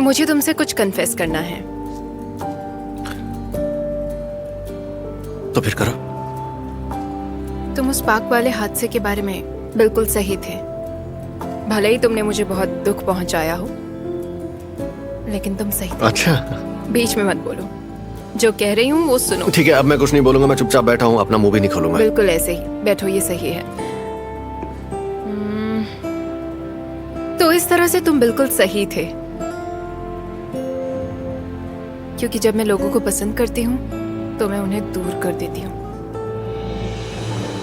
मुझे तुमसे कुछ कन्फेस करना है। तो फिर करो। तुम उस पाक वाले हादसे के बारे में बिल्कुल सही थे। भले ही तुमने मुझे बहुत दुख पहुंचाया हो, लेकिन तुम सही थे। अच्छा, बीच में मत बोलो, जो कह रही हूँ वो सुनो। ठीक है, अब मैं कुछ नहीं बोलूंगा। मैं चुपचाप बैठा हूँ, अपना मुंह भी नहीं खोलूंगा। बिल्कुल ऐसे ही बैठो, ये सही है। तो इस तरह से तुम बिल्कुल सही थे, क्योंकि जब मैं लोगों को पसंद करती हूँ तो मैं उन्हें दूर कर देती हूँ।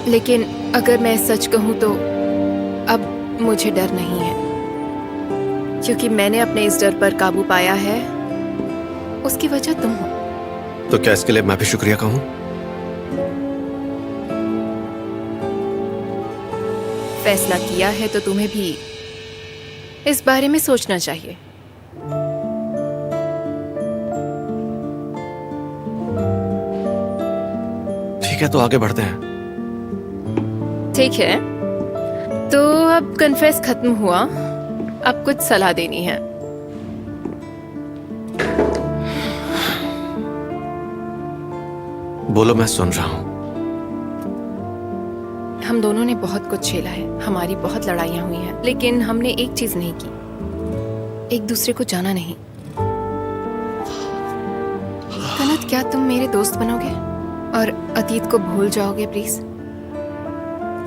लेकिन अगर मैं सच कहूँ तो अब मुझे डर नहीं है, क्योंकि मैंने अपने इस डर पर काबू पाया है। उसकी वजह तुम हो। तो क्या इसके लिए मैं भी शुक्रिया कहूँ? फैसला किया है तो तुम्हें भी इस बारे में सोचना चाहिए। ठीक है, तो आगे बढ़ते हैं। ठीक है, तो अब कन्फेस खत्म हुआ, अब कुछ सलाह देनी है। बोलो, मैं सुन रहा हूँ। हम दोनों ने बहुत कुछ झेला है, हमारी बहुत लड़ाइयाँ हुई हैं, लेकिन हमने एक चीज नहीं की, एक दूसरे को जाना नहीं। कनत, क्या तुम मेरे दोस्त बनोगे और अतीत को भूल जाओगे प्लीज?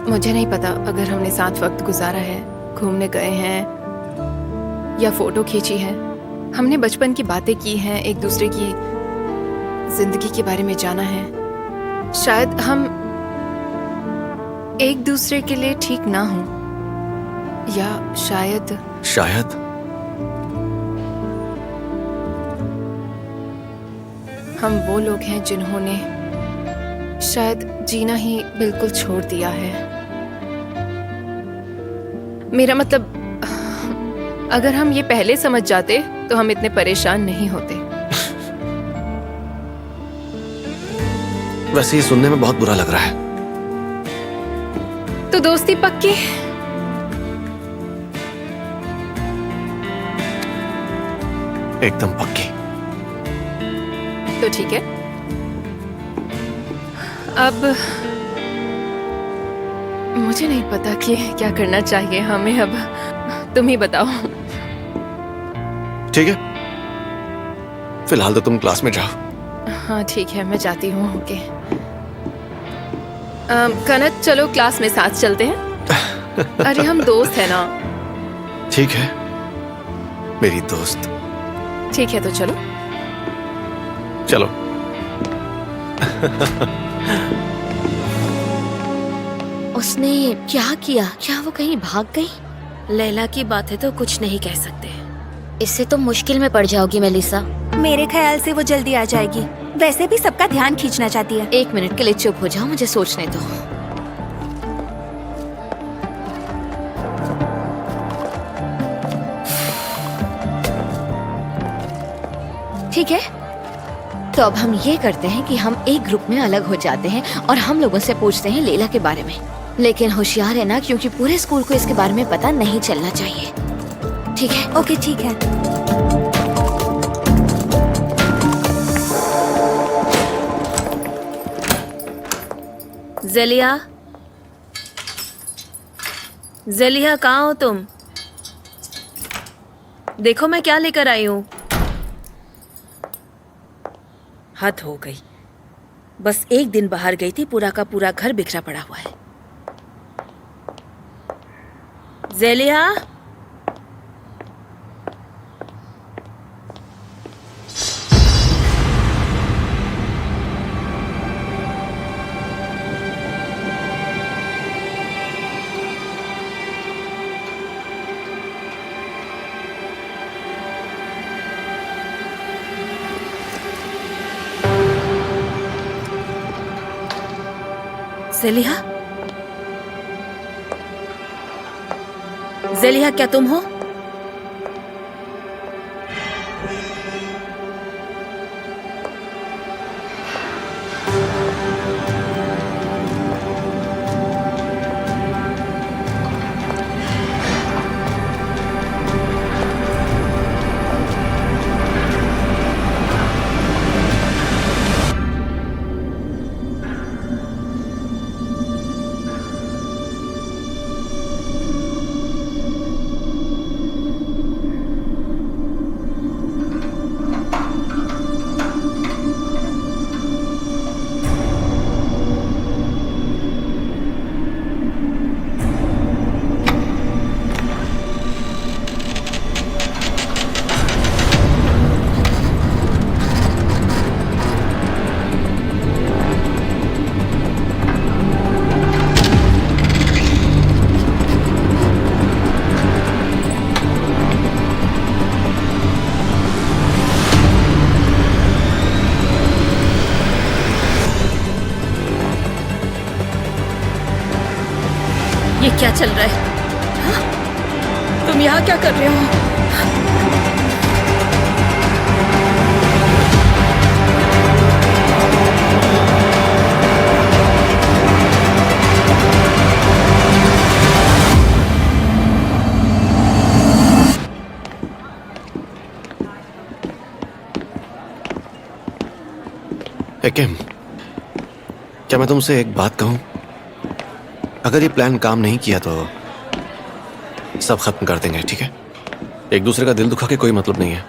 मुझे नहीं पता अगर हमने साथ वक्त गुजारा है, घूमने गए हैं या फोटो खींची है, हमने बचपन की बातें की हैं, एक दूसरे की जिंदगी के बारे में जाना है। शायद हम एक दूसरे के लिए ठीक ना हो, या शायद हम वो लोग हैं जिन्होंने शायद जीना ही बिल्कुल छोड़ दिया है। मेरा मतलब, अगर हम ये पहले समझ जाते तो हम इतने परेशान नहीं होते। वैसे ये सुनने में बहुत बुरा लग रहा है। तो दोस्ती पक्की? एकदम पक्की। तो ठीक है, अब मुझे नहीं पता कि क्या करना चाहिए हमें। अब तुम ही बताओ। ठीक है, फिलहाल तो तुम क्लास में जाओ। हाँ ठीक है, मैं जाती हूँ। ओके कनत, चलो क्लास में साथ चलते हैं। अरे हम दोस्त हैं ना। ठीक है, मेरी दोस्त। ठीक है, तो चलो। चलो। उसने क्या किया? क्या वो कहीं भाग गई? लैला की बातें तो कुछ नहीं कह सकते। इससे तो मुश्किल में पड़ जाओगी मेलिसा। मेरे ख्याल से वो जल्दी आ जाएगी। वैसे भी सबका ध्यान खींचना चाहती है। 1 मिनट के लिए चुप हो जाओ, मुझे सोचने दो। ठीक है, तो अब हम ये करते हैं कि हम एक ग्रुप में अलग हो जाते हैं और हम लोगों से पूछते हैं लैला के बारे में। लेकिन होशियार है ना, क्योंकि पूरे स्कूल को इसके बारे में पता नहीं चलना चाहिए। ठीक है? ओके ठीक है। ज़ेलिया, ज़ेलिया कहाँ हो तुम? देखो मैं क्या लेकर आई हूँ। हद हो गई, बस एक दिन बाहर गई थी, पूरा का पूरा घर बिखरा पड़ा हुआ है। ज़ेलिया, ज़ेलिया, ज़ेलिया क्या तुम हो? क्या चल रहा है? हाँ? तुम यहाँ क्या कर रहे हो? किम, क्या मैं तुमसे एक बात कहूं? अगर ये प्लान काम नहीं किया तो सब खत्म कर देंगे, ठीक है? एक दूसरे का दिल दुखा के कोई मतलब नहीं है।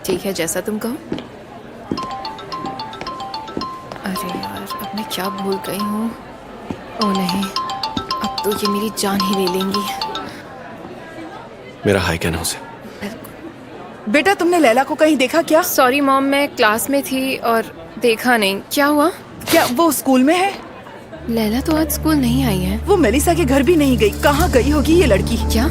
ठीक है, जैसा तुम कहो। अरे यार, अब मैं क्या भूल गई हूँ। ओ नहीं, अब तो ये मेरी जान ही ले लेंगी। मेरा हाई कहना उसे। बेटा तुमने लैला को कहीं देखा क्या? सॉरी मॉम, मैं क्लास में थी और देखा नहीं। क्या हुआ? क्या वो स्कूल में है? लैला तो आज स्कूल नहीं आई है। वो मेलिसा के घर भी नहीं गई। कहाँ गई होगी ये लड़की? क्या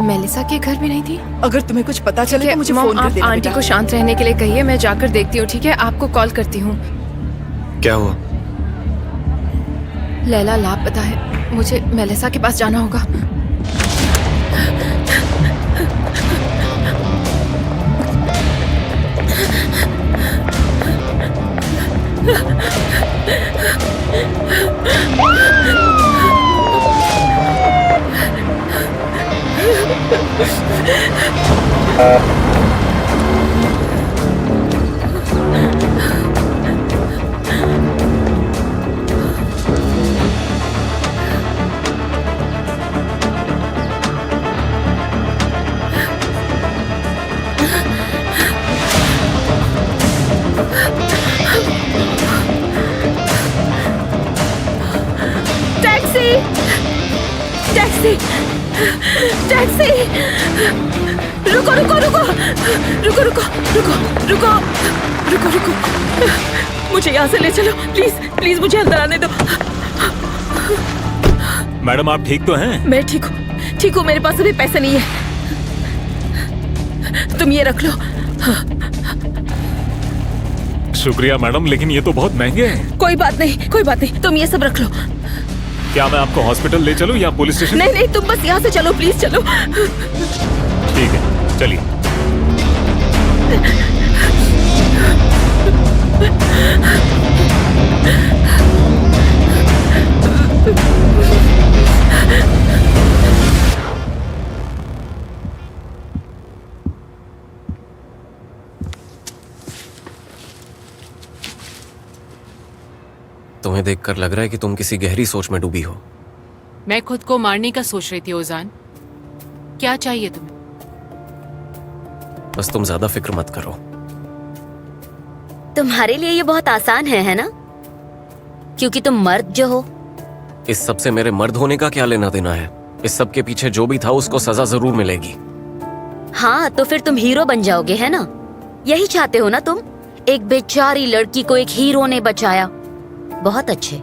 मेलिसा के घर भी नहीं थी? अगर तुम्हें कुछ पता चले तो मुझे मॉम, फोन कर आप देना आंटी बेटा। को शांत रहने के लिए कहिए, मैं जाकर देखती हूँ, ठीक है? आपको कॉल करती हूँ। क्या हुआ? लैला लापता है, मुझे मेलिसा के पास जाना होगा। टैक्सी! टैक्सी! टैक्सी! रुको रुको रुको रुको रुको रुको रुको रुको रुको, मुझे यहाँ से ले चलो प्लीज प्लीज, मुझे अंदर आने दो। मैडम आप ठीक तो हैं? मैं ठीक हूँ, मेरे पास अभी पैसे नहीं है, तुम ये रख लो। शुक्रिया मैडम, लेकिन ये तो बहुत महंगे हैं। कोई बात नहीं, तुम ये सब रख लो। क्या मैं आपको हॉस्पिटल ले चलूं या पुलिस स्टेशन? नहीं, तुम बस यहाँ से चलो, प्लीज चलो। ठीक है, चलिए। तुम्हें देखकर लग रहा है कि तुम किसी गहरी सोच में डूबी हो। मैं खुद को मारने का सोच रही थी ओजान। क्या चाहिए तुम्हें? बस तुम ज्यादा फिक्र मत करो। तुम्हारे लिए ये बहुत आसान है ना? क्योंकि तुम मर्द जो हो। इस सब से मेरे मर्द होने का क्या लेना देना है? इस सब के पीछे जो भी था उसको सजा जरूर मिलेगी। हाँ, तो फिर तुम हीरो बन जाओगे, है ना? यही चाहते हो ना तुम? एक बेचारी लड़की को एक हीरो ने बचाया। बहुत अच्छे।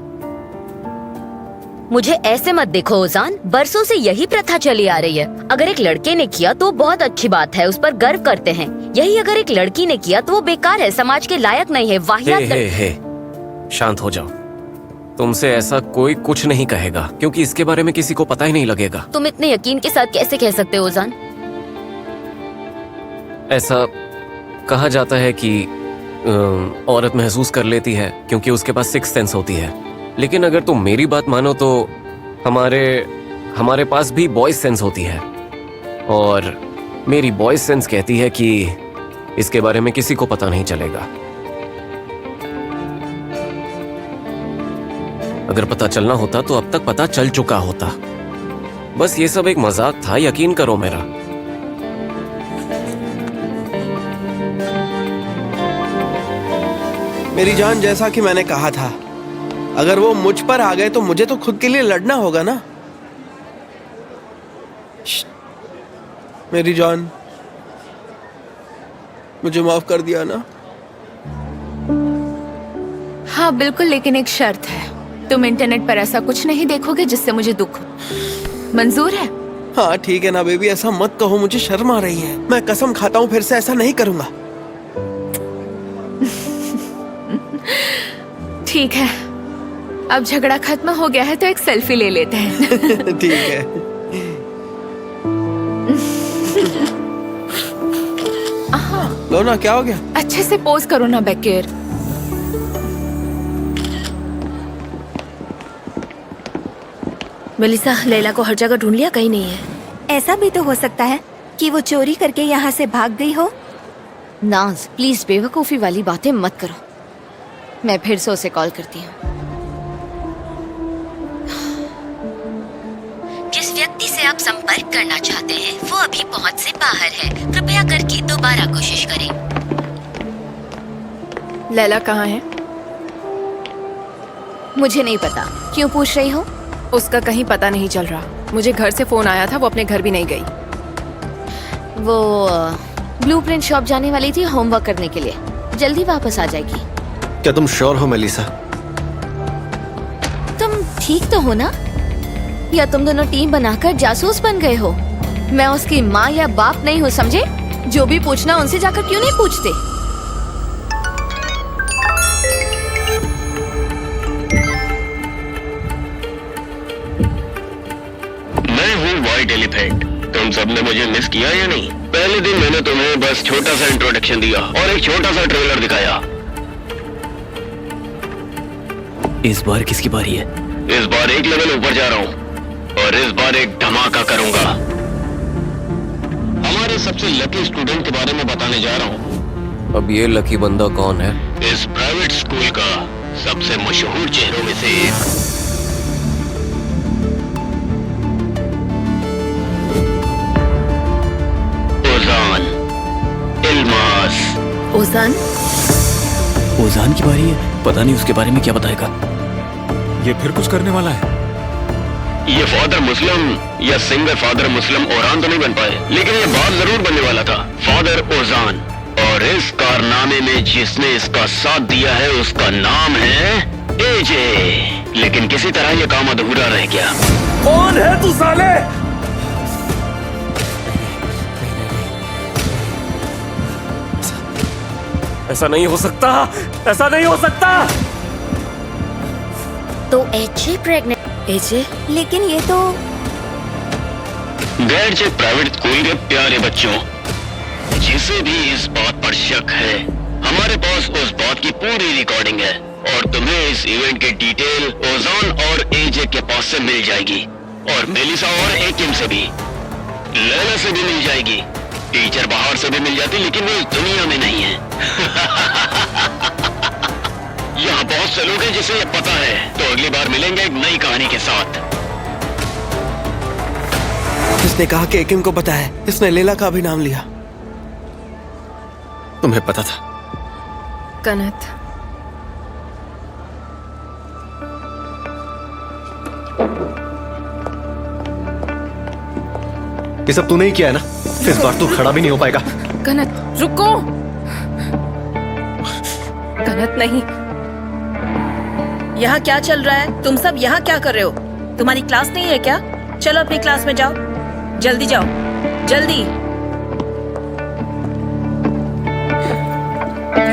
मुझे ऐसे मत देखो ओजान, बरसों से यही प्रथा चली आ रही है। अगर एक लड़के ने किया तो बहुत अच्छी बात है, उस पर गर्व करते हैं। यही अगर एक लड़की ने किया तो वो बेकार है, समाज के लायक नहीं है, वाहियात। हे, शांत हो जाओ। तुमसे ऐसा कोई कुछ नहीं कहेगा, क्योंकि इसके बारे में किसी को पता ही नहीं लगेगा। तुम इतने यकीन के साथ कैसे कह सकते हो ओजान? ऐसा कहा जाता है कि औरत महसूस कर लेती है क्योंकि उसके पास सिक्स सेंस होती है। लेकिन अगर तुम मेरी बात मानो तो हमारे पास भी बॉयज सेंस होती है, और मेरी बॉयज सेंस कहती है कि इसके बारे में किसी को पता नहीं चलेगा। अगर पता चलना होता तो अब तक पता चल चुका होता। बस ये सब एक मजाक था, यकीन करो मेरा। मेरी जान, जैसा कि मैंने कहा था, अगर वो मुझ पर आ गए तो मुझे तो खुद के लिए लड़ना होगा ना। मेरी जान, मुझे माफ कर दिया ना? हाँ बिल्कुल, लेकिन एक शर्त है। तुम इंटरनेट पर ऐसा कुछ नहीं देखोगे जिससे मुझे दुख हो। मंजूर है? हाँ ठीक है ना बेबी, ऐसा मत कहो, मुझे शर्म आ रही है। मैं कसम खाता हूँ फिर से ऐसा नहीं करूंगा। ठीक है, अब झगड़ा खत्म हो गया है तो एक सेल्फी ले लेते हैं। ठीक है। लो ना, क्या हो गया? अच्छे से पोज करो ना बेकेर। मेलिसा, लैला को हर जगह ढूंढ लिया, कहीं नहीं है। ऐसा भी तो हो सकता है कि वो चोरी करके यहाँ से भाग गई हो। नाज, प्लीज बेवकूफी वाली बातें मत करो। मैं फिर से उसे कॉल करती हूँ। जिस व्यक्ति से आप संपर्क करना चाहते हैं वो अभी पहुंच से बाहर है, कृपया करके दोबारा कोशिश करें। लैला कहाँ है? मुझे नहीं पता। क्यों पूछ रही हो? उसका कहीं पता नहीं चल रहा। मुझे घर से फोन आया था, वो अपने घर भी नहीं गई। वो ब्लूप्रिंट शॉप जाने वाली थी होमवर्क करने के लिए। जल्दी वापस आ जाएगी। क्या तुम श्योर हो मेलिसा? तुम ठीक तो हो ना? या तुम दोनों टीम बनाकर जासूस बन गए हो? मैं उसकी माँ या बाप नहीं हूँ, समझे? जो भी पूछना उनसे जाकर क्यों नहीं पूछते? मैं हूँ व्हाइट एलिफेंट। तुम सबने मुझे मिस किया या नहीं? पहले दिन मैंने तुम्हें बस छोटा सा इंट्रोडक्शन दिया और एक छोटा सा ट्रेलर दिखाया। इस बार किसकी बारी है? इस बार एक लेवल ऊपर जा रहा हूँ और इस बार एक धमाका करूंगा। हमारे सबसे लकी स्टूडेंट के बारे में बताने जा रहा हूँ। अब ये लकी बंदा कौन है? इस प्राइवेट स्कूल का सबसे मशहूर चेहरों में से एक। ओजान इल्मास। ओजान? ओजान की बारी है। पता नहीं उसके बारे में क्या बताएगा। ये फिर कुछ करने वाला है। ये फादर मुस्लिम या सिंगर फादर मुस्लिम ओरान तो नहीं बन पाए, लेकिन ये बात जरूर बनने वाला था, फादर ओजान। और इस कारनामे में जिसने इसका साथ दिया है उसका नाम है एजे। लेकिन किसी तरह ये काम अधूरा रह गया। कौन है तू साले? ऐसा नहीं हो सकता, ऐसा नहीं हो सकता। तो एजे प्रेग्नेंट? एजे? लेकिन ये तो गैर चेक प्राइवेट स्कूल के प्यारे बच्चों, जिसे भी इस बात पर शक है, हमारे पास उस बात की पूरी रिकॉर्डिंग है और तुम्हें इस इवेंट की डिटेल ओजान और एजे के पास से मिल जाएगी और मेलिसा और एकिम से भी, लैला से भी मिल जाएगी। टीचर बाहर से भी मिल जाती, लेकिन वो इस दुनिया में नहीं है। यहाँ बहुत से लोग हैं जिसे ये पता है। तो अगली बार मिलेंगे एक नई कहानी के साथ। इसने कहा कि एकिम को पता है। इसने लैला का भी नाम लिया। तुम्हें पता था? कनत, ये सब तूने ही किया है ना? इस बार तू खड़ा भी नहीं हो पाएगा। कनत रुको। कनत नहीं। यहाँ क्या चल रहा है? तुम सब यहाँ क्या कर रहे हो? तुम्हारी क्लास नहीं है क्या? चलो अपनी क्लास में जाओ, जल्दी जाओ, जल्दी।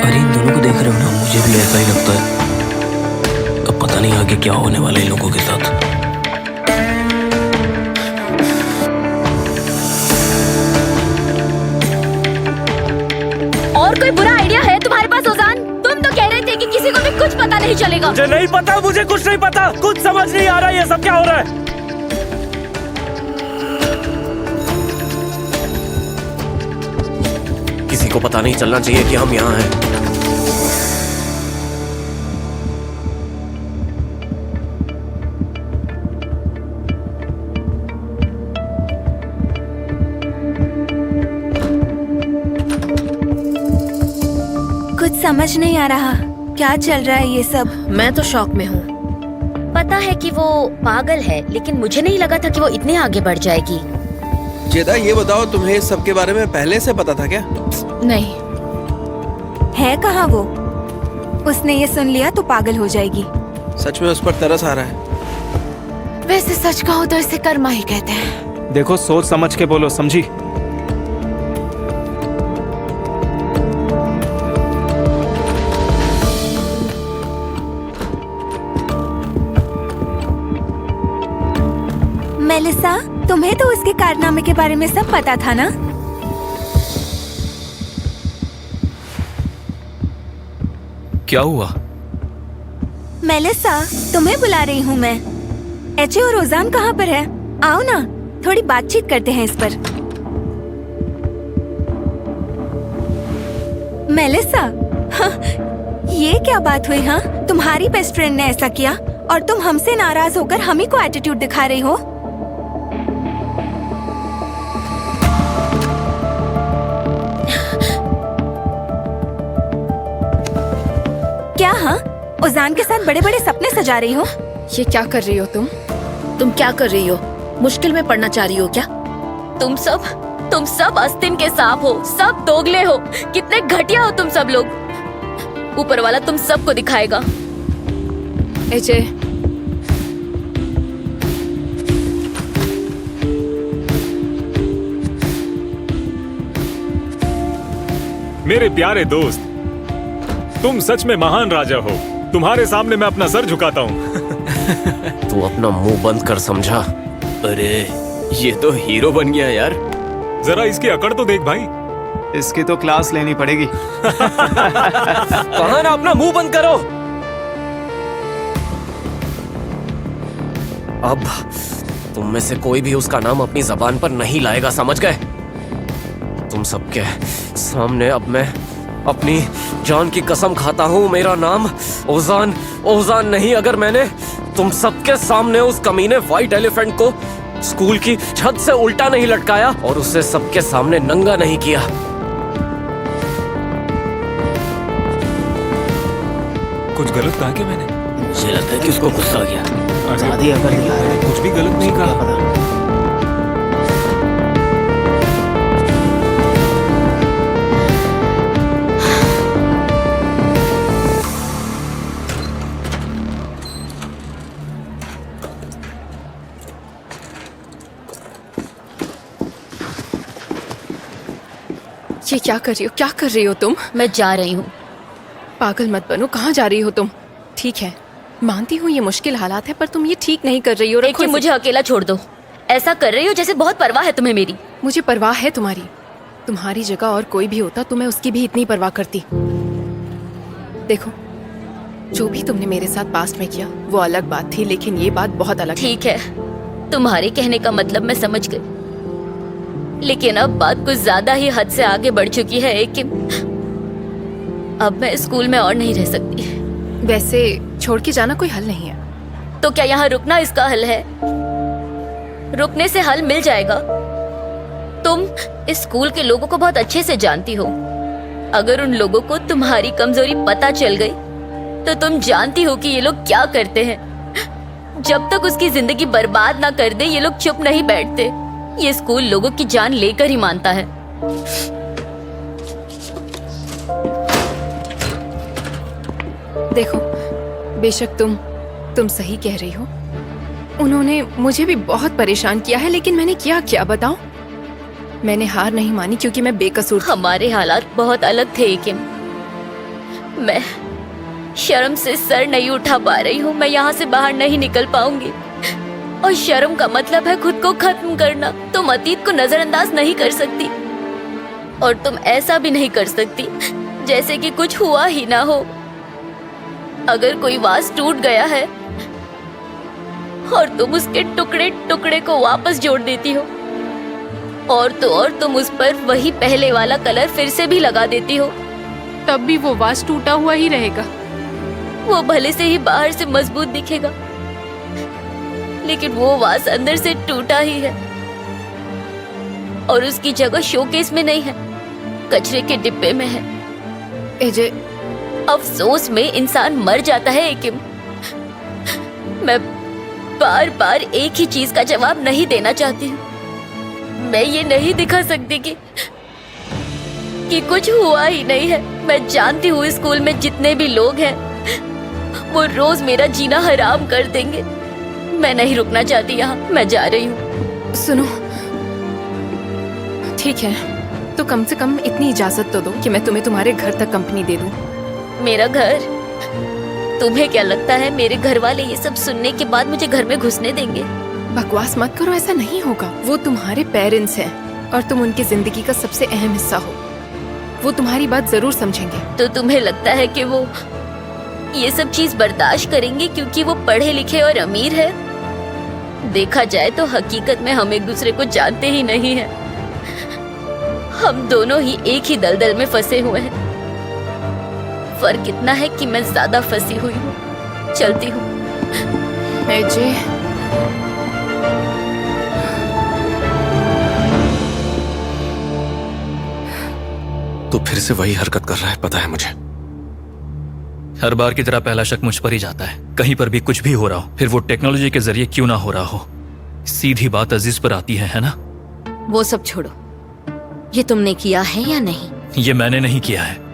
अरे इन दोनों को देख रहे हो ना, मुझे भी ऐसा ही लगता है। अब पता नहीं आगे क्या होने वाला है इन लोगों के साथ। और कोई बुरा आइडिया है तुम्हारे पास ओजान? तुम तो कह रहे थे कि किसी को भी कुछ पता नहीं चलेगा। मुझे नहीं पता, मुझे कुछ नहीं पता, कुछ समझ नहीं आ रहा ये सब क्या हो रहा है। किसी को पता नहीं चलना चाहिए कि हम यहाँ हैं। कुछ समझ नहीं आ रहा। क्या चल रहा है ये सब? मैं तो शॉक में हूँ। पता है कि वो पागल है, लेकिन मुझे नहीं लगा था कि वो इतने आगे बढ़ जाएगी। जेदा, ये बताओ, तुम्हें इस सब के बारे में पहले से पता था क्या? नहीं। है कहाँ वो? उसने ये सुन लिया तो पागल हो जाएगी। सच में उस पर तरस आ रहा है। वैसे सच कहो तो इसे कर्मा ही कहते हैं। देखो, सोच समझ के बोलो, समझी? मेलिसा, तुम्हें तो उसके कारनामे के बारे में सब पता था ना? क्या हुआ? मेलिसा, तुम्हें बुला रही हूँ मैं। एचे और ओजान कहाँ पर है? आओ ना, थोड़ी बातचीत करते हैं इस पर। मेलिसा, हाँ, ये क्या बात हुई? हाँ, तुम्हारी बेस्ट फ्रेंड ने ऐसा किया और तुम हमसे नाराज होकर हम ही को एटीट्यूड दिखा रही हो। क्या? हाँ, ओजान के साथ बड़े बड़े सपने सजा रही हो? ये क्या कर रही हो तुम क्या कर रही हो? मुश्किल में पड़ना चाह रही हो क्या? तुम सब आस्तीन के सांप हो, सब दोगले हो, कितने घटिया हो तुम सब लोग। ऊपर वाला तुम सबको दिखाएगा। एजे, मेरे प्यारे दोस्त, तुम सच में महान राजा हो। तुम्हारे सामने मैं अपना सर झुकाता हूँ। तू अपना मुंह बंद कर, समझा? अरे ये तो हीरो बन गया यार। जरा इसकी अकड़ तो देख भाई। इसकी तो क्लास लेनी पड़ेगी। कहा ना अपना मुंह बंद करो। अब तुम में से कोई भी उसका नाम अपनी जबान पर नहीं लाएगा, समझ गए? तुम सबके सामने अब मैं अपनी जान की कसम खाता हूँ, मेरा नाम ओजान नहीं। अगर मैंने तुम सबके सामने उस कमीने व्हाइट एलिफेंट को स्कूल की छत से उल्टा नहीं लटकाया और उसे सबके सामने नंगा नहीं किया, कुछ गलत कहा क्या मैंने? मुझे लगता है कि उसको गुस्सा आ गया। मैंने कुछ भी गलत नहीं कहा। ये क्या कर रही हो? क्या कर रही हो तुम? मैं जा रही हूँ। पागल मत बनो। कहाँ जा रही हो तुम? ठीक है, मानती हूँ ये मुश्किल हालात है, पर तुम ये ठीक नहीं कर रही हो। रखो देखिए, मुझे अकेला छोड़ दो। ऐसा कर रही हो जैसे बहुत परवाह है तुम्हें मेरी। मुझे परवाह है तुम्हारी। तुम्हारी जगह और कोई भी होता तो मैं उसकी भी इतनी परवाह करती। देखो, जो भी तुमने मेरे साथ पास्ट में किया वो अलग बात थी, लेकिन ये बात बहुत अलग है। ठीक है, तुम्हारे कहने का मतलब मैं समझ गई, लेकिन अब बात कुछ ज्यादा ही हद से आगे बढ़ चुकी है। एकिम, अब मैं स्कूल में और नहीं रह सकती। वैसे छोड़ के जाना कोई हल नहीं है। तो क्या यहाँ रुकना इसका हल है? रुकने से हल मिल जाएगा। तुम इस स्कूल के लोगों को बहुत अच्छे से जानती हो। अगर उन लोगों को तुम्हारी कमजोरी पता चल गई तो तुम जानती हो कि ये लोग क्या करते हैं। जब तक उसकी जिंदगी बर्बाद ना कर दे ये लोग चुप नहीं बैठते। ये स्कूल लोगों की जान लेकर ही मानता है। देखो, बेशक तुम सही कह रही हो। उन्होंने मुझे भी बहुत परेशान किया है, लेकिन मैंने किया क्या बताओ? मैंने हार नहीं मानी क्योंकि मैं बेकसूर थी। हमारे हालात बहुत अलग थे एकिम। मैं शर्म से सर नहीं उठा पा रही हूँ। मैं यहाँ से बाहर नहीं निकल पाऊंगी। और शर्म का मतलब है खुद को खत्म करना। तुम अतीत को नजरअंदाज नहीं कर सकती, और तुम ऐसा भी नहीं कर सकती जैसे कि कुछ हुआ ही ना हो। अगर कोई वास टूट गया है और तुम उसके टुकड़े टुकड़े को वापस जोड़ देती हो, और तो और तुम उस पर वही पहले वाला कलर फिर से भी लगा देती हो, तब भी वो वास टूटा हुआ ही रहेगा। वो भले से ही बाहर से मजबूत दिखेगा, लेकिन वो वास अंदर से टूटा ही है। और उसकी जगह शोकेस में नहीं है, कचरे के डिब्बे में है। एजे, अफसोस में इंसान मर जाता है एकिम। मैं बार बार एक ही चीज का जवाब नहीं देना चाहती हूँ। मैं ये नहीं दिखा सकती कि कुछ हुआ ही नहीं है। मैं जानती हूँ स्कूल में जितने भी लोग हैं वो रोज मेरा जीना हराम कर देंगे। मैं नहीं रुकना चाहती यहाँ। मैं जा रही हूँ। सुनो, ठीक है, तो कम से कम इतनी इजाजत तो दो कि मैं तुम्हें तुम्हारे घर तक कंपनी दे दूं। मेरा घर? तुम्हें क्या लगता है मेरे घर वाले ये सब सुनने के बाद मुझे घर में घुसने देंगे? बकवास मत करो, ऐसा नहीं होगा। वो तुम्हारे पेरेंट्स हैं और तुम उनकी जिंदगी का सबसे अहम हिस्सा हो। वो तुम्हारी बात जरूर समझेंगे। तो तुम्हें लगता है कि वो ये सब चीज बर्दाश्त करेंगे क्योंकि वो पढ़े लिखे और अमीर है? देखा जाए तो हकीकत में हम एक दूसरे को जानते ही नहीं हैं। हम दोनों ही एक ही दलदल में फंसे हुए हैं। फर्क इतना है कि मैं ज्यादा फंसी हुई हूँ। चलती हूँ। अजय, तो फिर से वही हरकत कर रहा है, पता है मुझे। हर बार की तरह पहला शक मुझ पर ही जाता है। कहीं पर भी कुछ भी हो रहा हो, फिर वो टेक्नोलॉजी के जरिए क्यों ना हो रहा हो, सीधी बात अजीज पर आती है ना? वो सब छोड़ो, ये तुमने किया है या नहीं? ये मैंने नहीं किया है।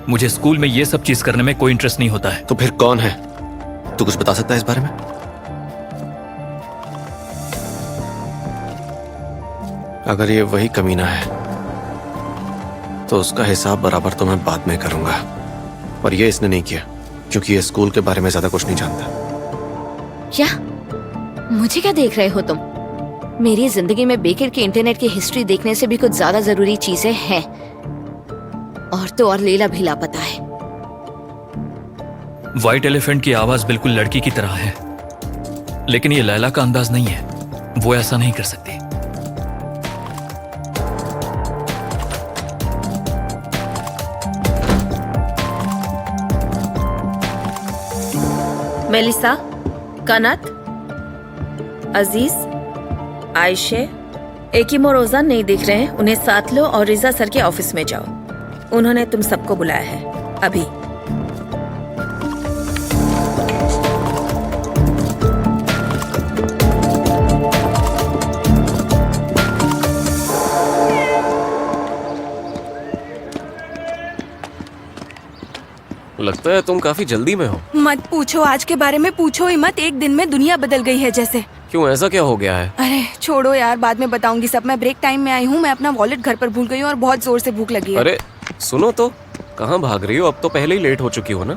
मुझे स्कूल में ये सब चीज करने में कोई इंटरेस्ट नहीं होता है। तो फिर कौन है? तू कुछ बता सकता है इस बारे में? अगर ये वही कमीना है तो उसका हिसाब बराबर तो मैं बाद में करूंगा। और ये इसने नहीं किया क्योंकि ये स्कूल के बारे में ज्यादा कुछ नहीं जानता। क्या? मुझे क्या देख रहे हो तुम? मेरी जिंदगी में बेकर के इंटरनेट की हिस्ट्री देखने से भी कुछ ज्यादा जरूरी चीजें हैं। और तो और लैला भी लापता है। व्हाइट एलिफेंट की आवाज बिल्कुल लड़की की तरह है, लेकिन ये लैला का अंदाज नहीं है। वो ऐसा नहीं कर सकती। मेलिसा, कनत, अजीज, आयशे, एकिम और रोजान नहीं दिख रहे हैं। उन्हें साथ लो और रिजा सर के ऑफिस में जाओ। उन्होंने तुम सबको बुलाया है अभी। लगता है तुम काफी जल्दी में हो। मत पूछो, आज के बारे में पूछो ही मत। एक दिन में दुनिया बदल गई है जैसे। क्यों, ऐसा क्या हो गया है? अरे छोड़ो यार, बाद में बताऊंगी सब। मैं ब्रेक टाइम में आई हूँ। मैं अपना वॉलेट घर पर भूल गई हूँ और बहुत जोर से भूख लगी है। अरे सुनो तो, कहाँ भाग रही हो? अब तो पहले ही लेट हो चुकी हो ना।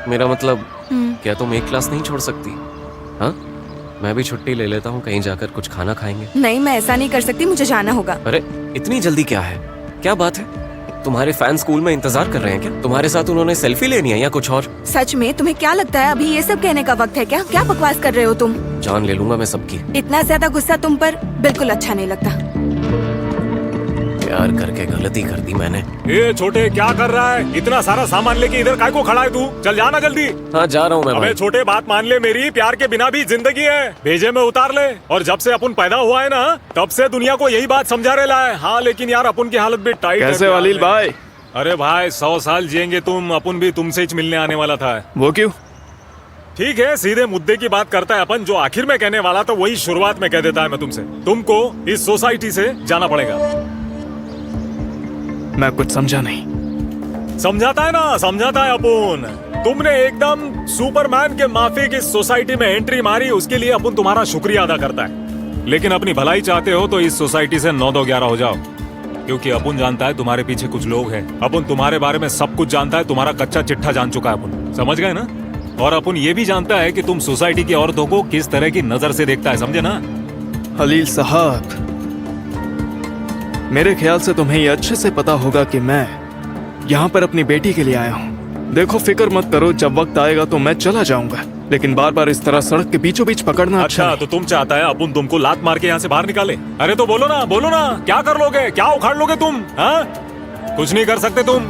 मेरा मतलब, क्या तुम एक क्लास नहीं छोड़ सकती? हाँ, मैं भी छुट्टी ले लेता हूँ, कहीं जाकर कुछ खाना खाएंगे। नहीं, मैं ऐसा नहीं कर सकती, मुझे जाना होगा। अरे इतनी जल्दी क्या है? क्या बात है? तुम्हारे फैन स्कूल में इंतजार कर रहे हैं क्या? तुम्हारे साथ उन्होंने सेल्फी लेनी है या कुछ और? सच में तुम्हें क्या लगता है अभी ये सब कहने का वक्त है क्या? क्या बकवास कर रहे हो तुम? जान ले लूंगा मैं सबकी। इतना ज्यादा गुस्सा तुम पर बिल्कुल अच्छा नहीं लगता। प्यार करके गलती कर दी मैंने। ये छोटे, क्या कर रहा है? इतना सारा सामान लेके इधर काय को खड़ा है तू? चल जाना जल्दी। हाँ जा रहा हूँ मैं। अबे छोटे, बात मान ले मेरी। प्यार के बिना भी जिंदगी है, भेजे में उतार ले। और जब से अपन पैदा हुआ है ना, तब से दुनिया को यही बात समझा रहा है। हाँ लेकिन यार अपन की हालत भी टाइट है। कैसे वलील भाई? अरे भाई 100 साल जिएंगे तुम। अपन भी तुमसे ही मिलने आने वाला था। वो क्यों? ठीक है, सीधे मुद्दे की बात करता है अपन। जो आखिर में कहने वाला था वही शुरुआत में कह देता है मैं तुमसे। तुमको इस सोसाइटी से जाना पड़ेगा। मैं कुछ समझा नहीं। समझाता है ना, समझाता है अपन। तुमने एकदम सुपरमैन के माफिक इस सोसाइटी में एंट्री मारी, उसके लिए अपन तुम्हारा शुक्रिया अदा करता है। लेकिन अपनी भलाई चाहते हो तो इस सोसाइटी से 9-2-11 हो जाओ, क्योंकि अपन जानता है तुम्हारे पीछे कुछ लोग हैं। अपन तुम्हारे बारे में सब कुछ जानता है, तुम्हारा कच्चा चिट्ठा जान चुका है अपन। समझ गए ना? और अपन ये भी जानता है कि तुम सोसाइटी की औरतों को किस तरह की नजर से देखता है, समझे ना? हलील साहब, मेरे ख्याल से तुम्हें ये अच्छे से पता होगा कि मैं यहाँ पर अपनी बेटी के लिए आया हूँ। देखो फिक्र मत करो, जब वक्त आएगा तो मैं चला जाऊंगा, लेकिन बार बार इस तरह सड़क के बीचों बीच पकड़ना अच्छा तो तुम चाहता है अपन तुमको लात मार के यहाँ से बाहर निकाले? अरे तो बोलो ना, बोलो ना, क्या कर लोगे? क्या उखाड़ लोगे तुम? हाँ, कुछ नहीं कर सकते तुम।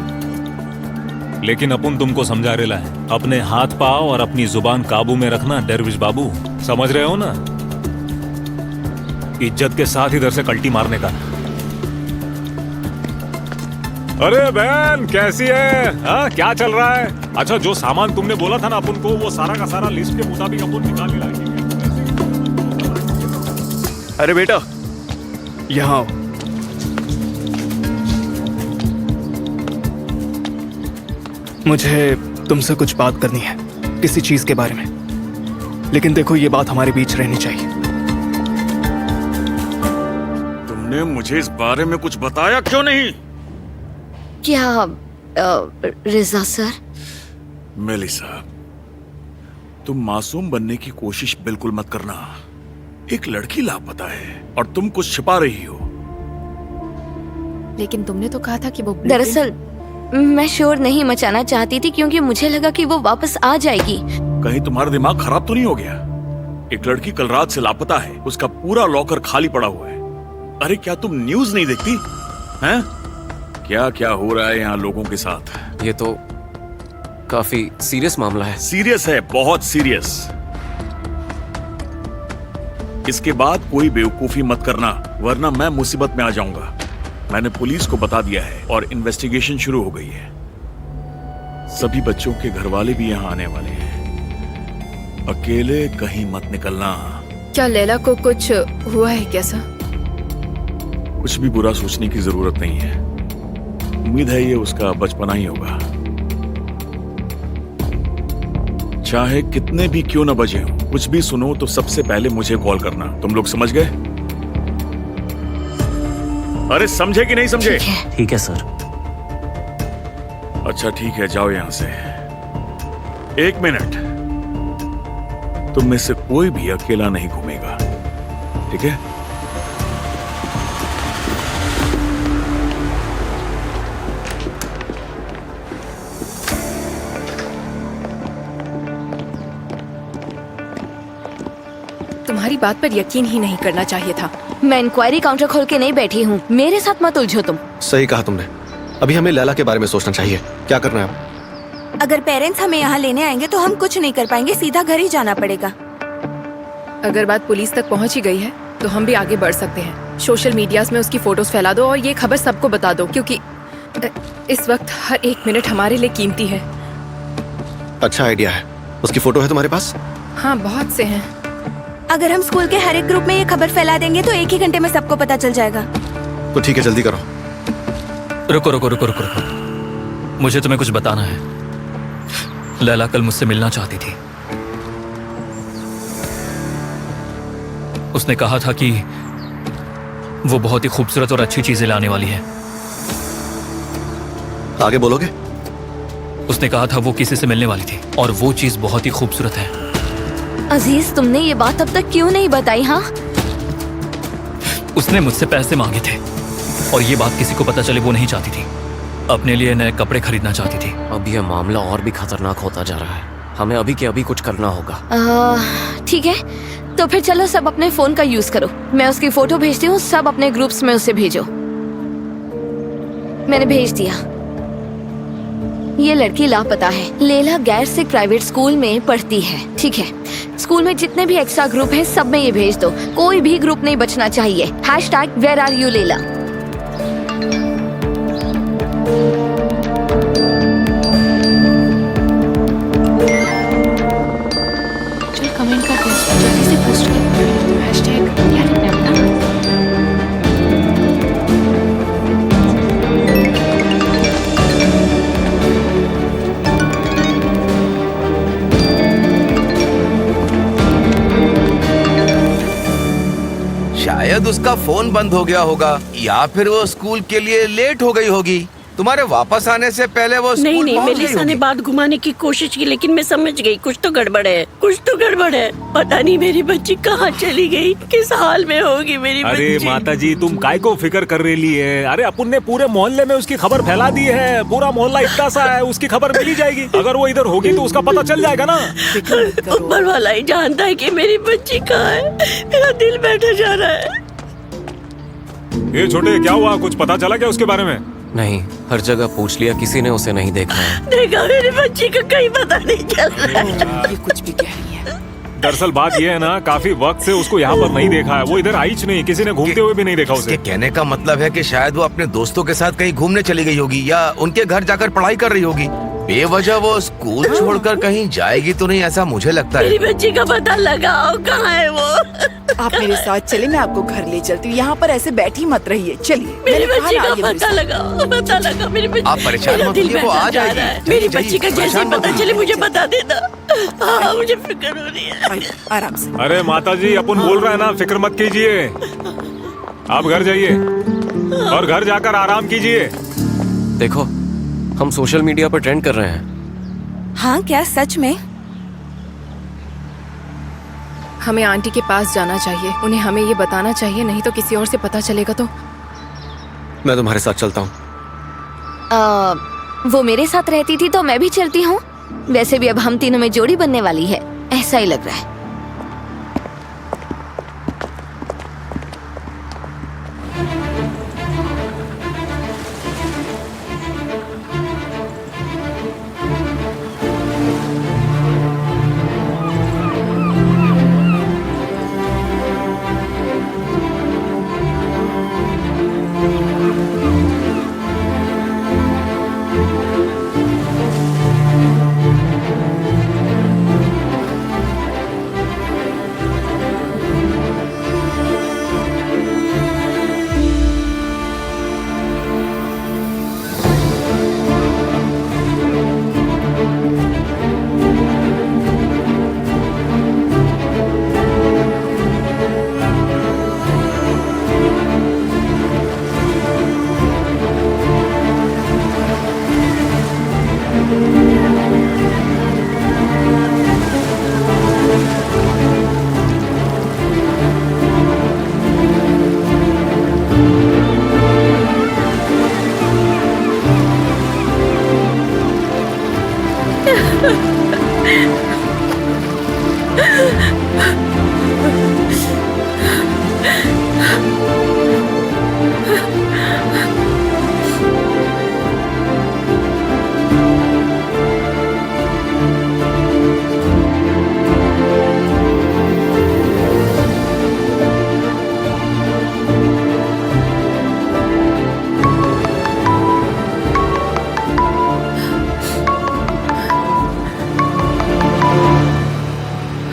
लेकिन अपन तुमको समझा रहा है, अपने हाथ पाव और अपनी जुबान काबू में रखना दरविश बाबू। समझ रहे हो ना? इज्जत के साथ इधर से कल्टी मारने का। अरे बहन कैसी है? हाँ क्या चल रहा है? अच्छा जो सामान तुमने बोला था ना अपन को, वो सारा का सारा लिस्ट के मुताबिक अपन निकाल के लाएंगे। अरे बेटा यहाँ आओ। मुझे तुमसे कुछ बात करनी है, किसी चीज के बारे में। लेकिन देखो ये बात हमारे बीच रहनी चाहिए। तुमने मुझे इस बारे में कुछ बताया क्यों नहीं? क्या रिजा सर? मेलिसा, तुम मासूम बनने की कोशिश बिल्कुल मत करना। एक लड़की लापता है और तुम कुछ छिपा रही हो। लेकिन तुमने तो कहा था कि वो दरअसल मैं शोर नहीं मचाना चाहती थी क्योंकि मुझे लगा कि वो वापस आ जाएगी। कहीं तुम्हारा दिमाग खराब तो नहीं हो गया? एक लड़की कल रात से लापता है, उसका पूरा लॉकर खाली पड़ा हुआ है। अरे क्या तुम न्यूज नहीं देखती हैं? क्या क्या हो रहा है यहाँ लोगों के साथ? ये तो काफी सीरियस मामला है। सीरियस है, बहुत सीरियस। इसके बाद कोई बेवकूफी मत करना, वरना मैं मुसीबत में आ जाऊंगा। मैंने पुलिस को बता दिया है और इन्वेस्टिगेशन शुरू हो गई है। सभी बच्चों के घर वाले भी यहाँ आने वाले हैं। अकेले कहीं मत निकलना। क्या लैला को कुछ हुआ है क्या सर? कुछ भी बुरा सोचने की जरूरत नहीं है। उम्मीद है ये उसका बचपना ही होगा। चाहे कितने भी क्यों न बजे हो, कुछ भी सुनो तो सबसे पहले मुझे कॉल करना। तुम लोग समझ गए? अरे समझे कि नहीं समझे? ठीक है सर। अच्छा ठीक है, जाओ यहां से। 1 मिनट, तुम में से कोई भी अकेला नहीं घूमेगा, ठीक है? तुम्हारी बात पर यकीन ही नहीं करना चाहिए था। मैं इंक्वायरी काउंटर खोल के नहीं बैठी हूँ, मेरे साथ मत उलझो तुम। सही कहा तुमने। अभी हमें लैला के बारे में सोचना चाहिए। क्या करना है अब? अगर पेरेंट्स हमें यहाँ लेने आएंगे तो हम कुछ नहीं कर पाएंगे, सीधा घर ही जाना पड़ेगा। अगर बात पुलिस तक पहुंच ही गई है तो हम भी आगे बढ़ सकते हैं। सोशल मीडियाज में उसकी फोटोज फैला दो और ये खबर सबको बता दो, क्योंकि इस वक्त हर 1 मिनट हमारे लिए कीमती है। अच्छा आइडिया है। उसकी फोटो है तुम्हारे पास? हाँ, बहुत से हैं। अगर हम स्कूल के हर एक ग्रुप में ये खबर फैला देंगे तो 1 ही घंटे में सबको पता चल जाएगा। तो ठीक है, जल्दी करो। रुको रुको रुको रुको रुको, मुझे तुम्हें कुछ बताना है। लैला कल मुझसे मिलना चाहती थी। उसने कहा था कि वो बहुत ही खूबसूरत और अच्छी चीजें लाने वाली है। आगे बोलोगे? उसने कहा था वो किसी से मिलने वाली थी और वो चीज बहुत ही खूबसूरत है। अजीज, तुमने ये बात अब तक क्यों नहीं बताई? हाँ, उसने मुझसे पैसे मांगे थे और ये बात किसी को पता चले वो नहीं चाहती थी। अपने लिए नए कपड़े खरीदना चाहती थी। अब यह मामला और भी खतरनाक होता जा रहा है। हमें अभी के अभी कुछ करना होगा। ठीक है, तो फिर चलो सब अपने फोन का यूज करो। मैं उसकी फोटो भेजती हूँ, सब अपने ग्रुप्स में उसे भेजो। मैंने भेज दिया। ये लड़की लापता है। लैला गैर सिख प्राइवेट स्कूल में पढ़ती है, ठीक है? स्कूल में जितने भी एक्स्ट्रा ग्रुप हैं सब में ये भेज दो। कोई भी ग्रुप नहीं बचना चाहिए। #WhereAreYouLaila। चल कमेंट कर दे, जल्दी से पोस्ट कर। हैशटैग क्या लिखना है बता। शायद उसका फोन बंद हो गया होगा या फिर वो स्कूल के लिए लेट हो गई होगी। तुम्हारे वापस आने से पहले वो स्कूल नहीं, पहुंच गई मेलिसा ने होगी। बात घुमाने की कोशिश की, लेकिन मैं समझ गई कुछ तो गड़बड़ है, कुछ तो गड़बड़ है। पता नहीं मेरी बच्ची कहाँ चली गई, किस हाल में होगी मेरी अरे बच्ची। माता जी, तुम काय को फिक्र कर रही है? अरे अपन ने पूरे मोहल्ले में उसकी खबर फैला दी है। पूरा मोहल्ला इतना सा है, उसकी खबर मिली जाएगी। अगर वो इधर होगी तो उसका पता चल जाएगा ना। ऊपर वाला ही जानता है कि मेरी बच्ची कहाँ है। मेरा दिल बैठा जा रहा है। ये छोटे, क्या हुआ? कुछ पता चला क्या उसके बारे में? नहीं, हर जगह पूछ लिया, किसी ने उसे नहीं देखा है। देखा, मेरी बच्ची का कहीं पता नहीं चल रहा है। ये कुछ भी कह रही है। दरअसल बात ये है ना, काफी वक्त से उसको यहाँ पर नहीं देखा है। वो इधर आई नहीं, किसी ने घूमते हुए भी नहीं देखा उसे। कहने का मतलब है कि शायद वो अपने दोस्तों के साथ कहीं घूमने चली गई होगी या उनके घर जाकर पढ़ाई कर रही होगी। बेवजह वो स्कूल छोड़कर कहीं जाएगी तो नहीं, ऐसा मुझे लगता है। मेरी बच्ची का पता लगाओ, कहाँ है वो? आप मेरे साथ चले, मैं आपको घर ले चलती हूँ। यहाँ पर ऐसे बैठी मत रहिए, चलिए। मेरी मैंने बच्ची कहा का ना, आइए पता लगाओ, पता लगाओ मेरी बच्ची। आप परेशान मेरा मत दिल होइए, वो बैठा आ जा जाएगी। रहा है। मेरी जाइए, बच्ची का जैसे परेशान मत पता होइए। चले मुझे बता देना। हाँ, मुझे फिक्र हो रही है। आराम से। अरे माता जी, अपन बोल रहे हैं ना, फिक्र मत कीजिए। आप घर जाइए और घर जाकर आराम कीजिए। देखो, हम सोशल मीडिया पर ट्रेंड कर रहे हैं। हाँ, क्या सच में? हमें आंटी के पास जाना चाहिए, उन्हें हमें ये बताना चाहिए, नहीं तो किसी और से पता चलेगा तो। मैं तुम्हारे साथ चलता हूँ। वो मेरे साथ रहती थी तो मैं भी चलती हूँ। वैसे भी अब हम तीनों में जोड़ी बनने वाली है, ऐसा ही लग रहा है।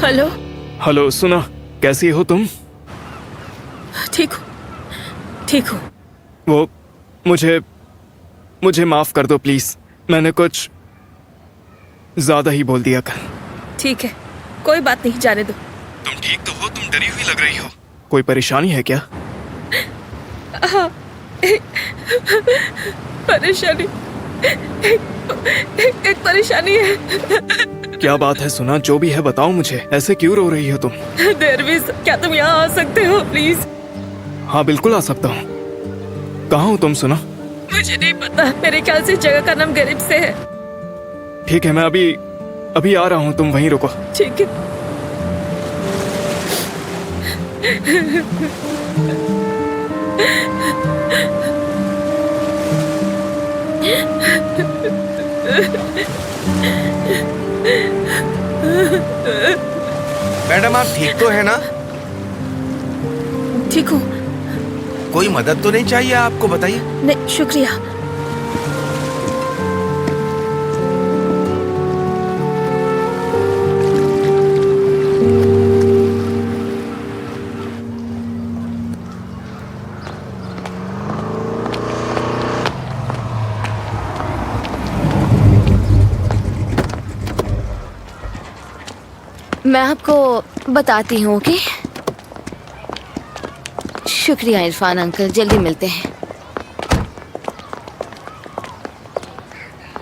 हेलो। हेलो, सुना, कैसी हो तुम? ठीक हूँ, ठीक हूँ। वो मुझे माफ कर दो प्लीज, मैंने कुछ ज्यादा ही बोल दिया कल। ठीक है, कोई बात नहीं, जाने दो। तुम ठीक तो हो? तुम डरी हुई लग रही हो। कोई परेशानी है क्या? हाँ, परेशानी, एक परेशानी है। क्या बात है? सुना, जो भी है बताओ मुझे। ऐसे क्यों रो रही हो तुम? देरविश, क्या तुम यहाँ आ सकते हो प्लीज? हाँ बिल्कुल आ सकता हूँ। कहाँ हो तुम? सुना, मुझे नहीं पता, मेरे ख्याल से जगह का नाम गरीब से है। ठीक है, मैं अभी आ रहा हूँ, तुम वहीं रुको। ठीक है। मैडम, आप ठीक तो है ना? ठीक हूँ। कोई मदद तो नहीं चाहिए आपको? बताइए। नहीं, शुक्रिया। मैं आपको बताती हूँ कि शुक्रिया इरफान अंकल, जल्दी मिलते हैं।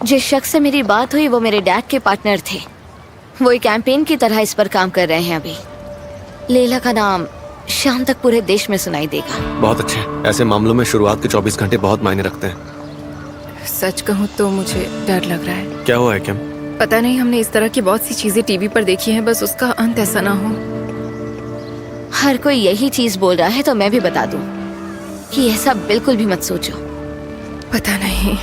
जिस शख्स से मेरी बात हुई वो मेरे डैड के पार्टनर थे। वो एक कैंपेन की तरह इस पर काम कर रहे हैं अभी। लैला का नाम शाम तक पूरे देश में सुनाई देगा। बहुत अच्छे। ऐसे मामलों में शुरुआत के 24 घंटे बहुत मायने रखते हैं। सच कहूँ तो मुझे डर लग रहा है। क्या हुआ है किम? पता नहीं, हमने इस तरह की बहुत सी चीजें टीवी पर देखी हैं, बस उसका अंत ऐसा ना हो। हर कोई यही चीज बोल रहा है तो मैं भी बता दूं कि ऐसा बिल्कुल भी मत सोचो। पता नहीं,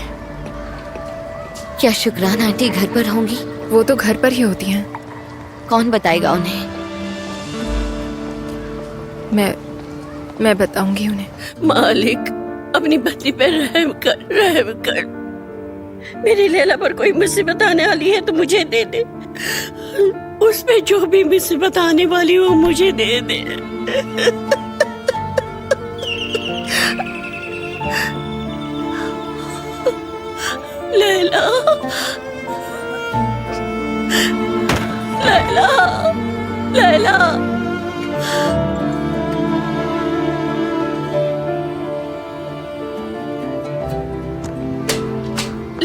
क्या शुक्रान आंटी घर पर होंगी? वो तो घर पर ही होती हैं। कौन बताएगा उन्हें? मैं बताऊंगी उन्हें। मालिक, अपनी बदली पे रहम कर, रहम कर। मेरी लैला पर कोई मुसीबत आने वाली है तो मुझे दे दे। उस पे जो भी मुसीबत आने वाली हो मुझे दे दे। लैला, लैला, लैला।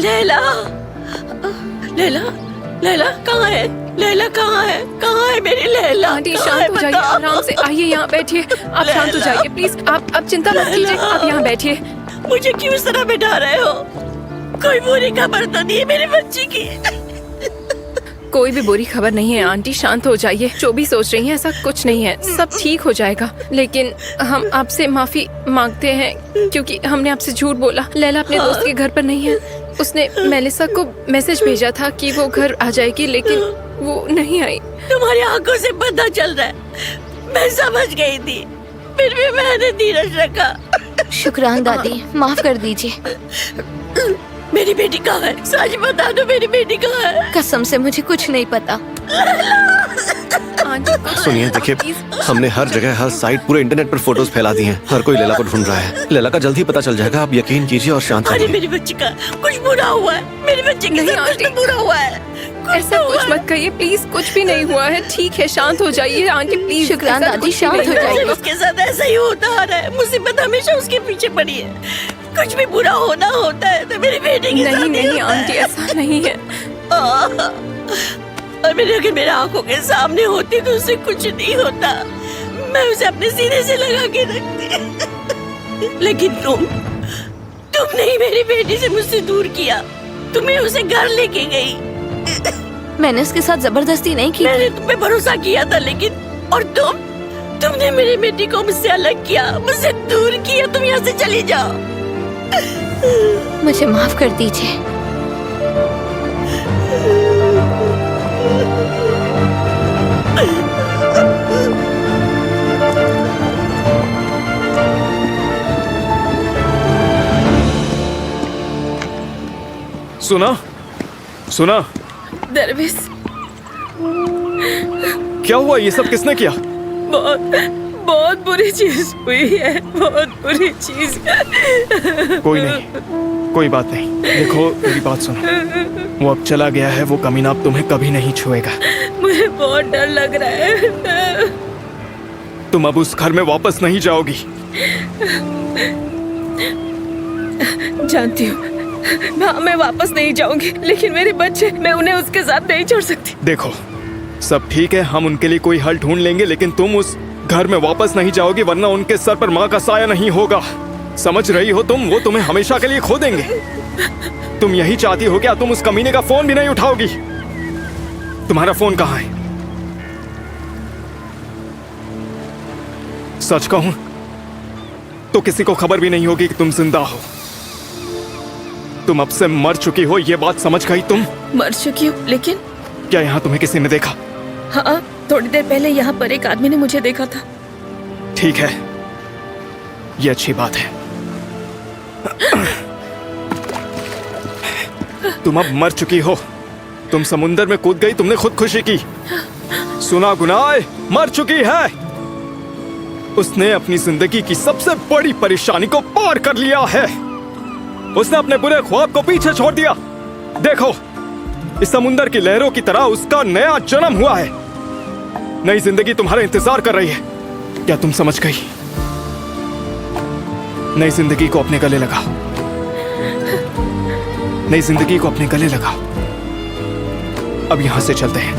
लैला, लैला, लैला कहाँ है? लैला कहाँ है? कहाँ है मेरी लैला? आंटी कहाँ शांत है? हो जाइए, बताओ। आराम से आइए, यहाँ बैठिए। आप शांत हो जाइए प्लीज। आप चिंता मत कीजिए, आप यहाँ बैठिए। मुझे क्यों इस तरह बिठा रहे हो? कोई बुरी खबर तो नहीं है मेरी बच्ची की? कोई भी बुरी खबर नहीं है आंटी, शांत हो जाइए। जो भी सोच रही हैं ऐसा कुछ नहीं है, सब ठीक हो जाएगा। लेकिन हम आपसे माफी मांगते हैं क्योंकि हमने आपसे झूठ बोला। लैला अपने दोस्त के घर पर नहीं है। उसने मेलिसा को मैसेज भेजा था कि वो घर आ जाएगी, लेकिन वो नहीं आई। तुम्हारी आंखों से पता चल रहा है। मैं समझ गई थी, फिर भी मैंने धीरज रखा। शुक्रान दादी, माफ कर दीजिए। मेरी बेटी कहाँ है? सच बता दो, मेरी बेटी कहाँ है? कसम से मुझे कुछ नहीं पता। सुनिए, देखिए, हमने हर जगह, हर साइट, पूरे इंटरनेट पर फोटोज फैला दी हैं। हर कोई लैला को ढूंढ रहा है। लैला का जल्द ही पता चल जाएगा, आप यकीन कीजिए और शांत अरे रहिए। मेरी बच्ची का कुछ बुरा हुआ है। मेरी बच्ची के साथ कुछ तो बुरा हुआ है। ऐसा कुछ मत कहिए प्लीज, कुछ भी नहीं हुआ है। ठीक है, शांत हो जाइए आंटी प्लीज। शुक्रान दादी, शांत हो जाइए। उसके साथ ऐसा ही होता आ रहा है। मुसीबत हमेशा उसके पीछे पड़ी है। कुछ भी बुरा होना होता है तो मेरी बेटी के साथ नहीं ही नहीं होता आंटी, ऐसा नहीं है। और अगर मेरे आंखों के सामने होती तो उसे कुछ नहीं होता। मैं उसे अपने सीने से लगा के रखती। लेकिन तुमने ही मेरी बेटी से मुझसे दूर किया। तुम्हें उसे घर लेके गई। मैंने उसके साथ जबरदस्ती नहीं की। मैंने तुम पे भरोसा किया था, लेकिन और तुमने मेरी बेटी को मुझसे अलग किया, मुझसे दूर किया। तुम यहाँ से चली जाओ। मुझे माफ कर दीजिए। सुना सुना, दरवेश, क्या हुआ? ये सब किसने किया? बहुत बुरी चीज हुई है। बहुत बुरी चीज। कोई नहीं, कोई बात नहीं। देखो, मेरी बात सुनो। वो अब चला गया है। वो कमीना अब तुम्हें कभी नहीं छुएगा। मुझे बहुत डर लग रहा है। तुम अब उस घर में वापस नहीं जाओगी। जानती हूँ, मैं वापस नहीं जाऊंगी, लेकिन मेरे बच्चे, मैं उन्हें उसके साथ नहीं छोड़ सकती। देखो, सब ठीक है, हम उनके लिए कोई हल ढूंढ लेंगे, लेकिन तुम उस घर में वापस नहीं जाओगी, वरना उनके सर पर माँ का साया नहीं होगा। समझ रही हो तुम? वो तुम्हें हमेशा के लिए खो देंगे। तुम यही चाहती हो क्या? तुम उस कमीने का फोन भी नहीं उठाओगी। तुम्हारा फोन कहाँ है? सच कहूं तो किसी को खबर भी नहीं होगी कि तुम जिंदा हो। तुम अब से मर चुकी हो, ये बात समझ गई तुम? मर चुकी हूँ, लेकिन क्या यहाँ तुम्हें किसी ने देखा? हाँ, थोड़ी देर पहले यहाँ पर एक आदमी ने मुझे देखा था। ठीक है, ये अच्छी बात है। तुम अब मर चुकी हो। तुम समुंदर में कूद गई, तुमने खुदकुशी की। सुना गुनाह मर चुकी है। उसने अपनी जिंदगी की सबसे बड़ी परेशानी को पार कर लिया है। उसने अपने बुरे ख्वाब को पीछे छोड़ दिया। देखो, इस समुंदर की लहरों की तरह उसका नया जन्म हुआ है। नई जिंदगी तुम्हारा इंतजार कर रही है। क्या तुम समझ गई? नई जिंदगी को अपने गले लगाओ। नई जिंदगी को अपने गले लगाओ। अब यहां से चलते हैं।